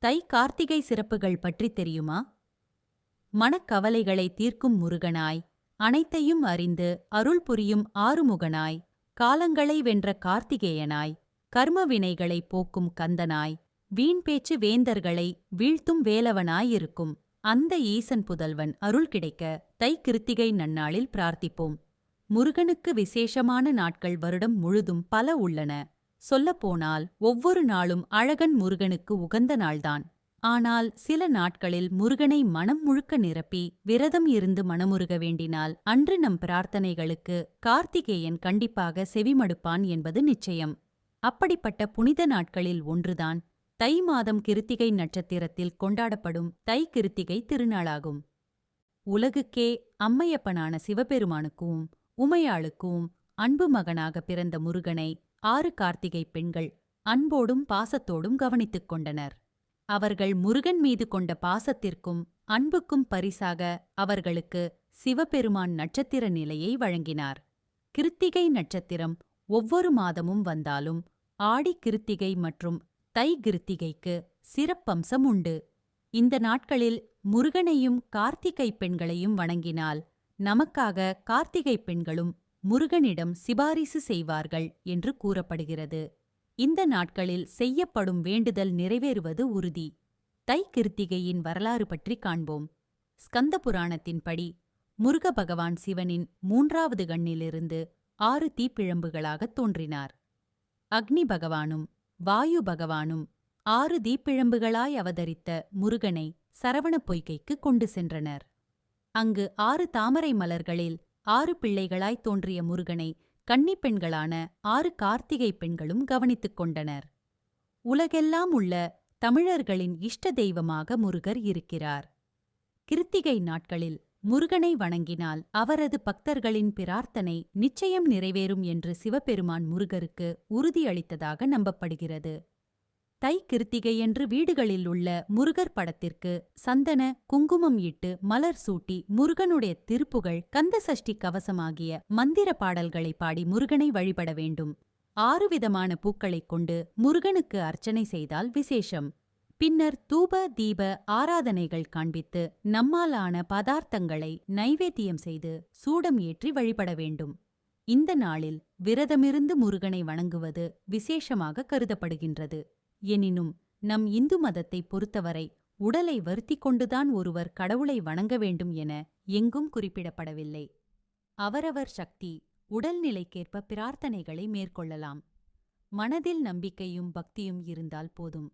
தை கார்த்திகை சிறப்புகள் பற்றி தெரியுமா? மனக்கவலைகளை தீர்க்கும் முருகனாய், அனைத்தையும் அறிந்து அருள் புரியும் ஆறுமுகனாய், காலங்களை வென்ற கார்த்திகேயனாய், கர்ம வினைகளை போக்கும் கந்தனாய், வீண்பேச்சு வேந்தர்களை வீழ்த்தும் வேலவனாயிருக்கும் அந்த ஈசன் புதல்வன் அருள் கிடைக்க தை கிருத்திகை நன்னாளில் பிரார்த்திப்போம். முருகனுக்கு விசேஷமான நாட்கள் வருடம் முழுதும் பல உள்ளன. சொல்லப்போனால் ஒவ்வொரு நாளும் அழகன் முருகனுக்கு உகந்த நாள்தான். ஆனால் சில நாட்களில் முருகனை மனம் முழுக்க நிரப்பி விரதம் இருந்து மனமுருக வேண்டினால் அன்று நம் பிரார்த்தனைகளுக்கு கார்த்திகேயன் கண்டிப்பாக செவிமடுப்பான் என்பது நிச்சயம். அப்படிப்பட்ட புனித நாட்களில் ஒன்றுதான் தை மாதம் கிருத்திகை நட்சத்திரத்தில் கொண்டாடப்படும் தை கிருத்திகை திருநாளாகும். உலகுக்கே அம்மையப்பனான சிவபெருமானுக்கும் உமையாளுக்கும் அன்பு மகனாக பிறந்த முருகனை 6 கார்த்திகை பெண்கள் அன்போடும் பாசத்தோடும் கவனித்துக் கொண்டனர். அவர்கள் முருகன் மீது கொண்ட பாசத்திற்கும் அன்புக்கும் பரிசாக அவர்களுக்கு சிவபெருமான் நட்சத்திர நிலையை வழங்கினார். கிருத்திகை நட்சத்திரம் ஒவ்வொரு மாதமும் வந்தாலும் ஆடி கிருத்திகை மற்றும் தை கிருத்திகைக்கு சிறப்பம்சம் உண்டு. இந்த நாட்களில் முருகனையும் கார்த்திகை பெண்களையும் வணங்கினால் நமக்காக கார்த்திகை பெண்களும் முருகனிடம் சிபாரிசு செய்வார்கள் என்று கூறப்படுகிறது. இந்த நாட்களில் செய்யப்படும் வேண்டுதல் நிறைவேறுவது உறுதி. தை கிருத்திகையின் வரலாறு பற்றி காண்போம். ஸ்கந்த புராணத்தின்படி முருக பகவான் சிவனின் 3வது கண்ணிலிருந்து 6 தீப்பிழம்புகளாகத் தோன்றினார். அக்னி பகவானும் வாயு பகவானும் 6 தீப்பிழம்புகளாய் அவதரித்த முருகனை சரவண பொய்கைக்கு கொண்டு சென்றனர். அங்கு 6 தாமரை மலர்களில் 6 பிள்ளைகளாய் தோன்றிய முருகனை கன்னிப் பெண்களான 6 கார்த்திகை பெண்களும் கவனித்துக் கொண்டனர். உலகெல்லாம் உள்ள தமிழர்களின் இஷ்ட தெய்வமாக முருகர் இருக்கிறார். கிருத்திகை நாட்களில் முருகனை வணங்கினால் அவரது பக்தர்களின் பிரார்த்தனை நிச்சயம் நிறைவேறும் என்று சிவபெருமான் முருகருக்கு உறுதியளித்ததாக நம்பப்படுகிறது. தை கிருத்திகையன்று வீடுகளில் உள்ள முருகர் படத்திற்கு சந்தன குங்குமம் இட்டு மலர் சூட்டி முருகனுடைய திருப்புகழ் கந்த சஷ்டி கவசமாகிய மந்திர பாடல்களை பாடி முருகனை வழிபட வேண்டும். 6 விதமான பூக்களைக் கொண்டு முருகனுக்கு அர்ச்சனை செய்தால் விசேஷம். பின்னர் தூப தீப ஆராதனைகள் காண்பித்து நம்மாலான பதார்த்தங்களை நைவேத்தியம் செய்து சூடம் ஏற்றி வழிபட வேண்டும். இந்த நாளில் விரதமிருந்து முருகனை வணங்குவது விசேஷமாக கருதப்படுகின்றது. எனினும் நம் இந்து மதத்தை பொறுத்தவரை உடலை வருத்திக் கொண்டுதான் ஒருவர் கடவுளை வணங்க வேண்டும் என எங்கும் குறிப்பிடப்படவில்லை. அவரவர் சக்தி உடல்நிலைக்கேற்ப பிரார்த்தனைகளை மேற்கொள்ளலாம். மனதில் நம்பிக்கையும் பக்தியும் இருந்தால் போதும்.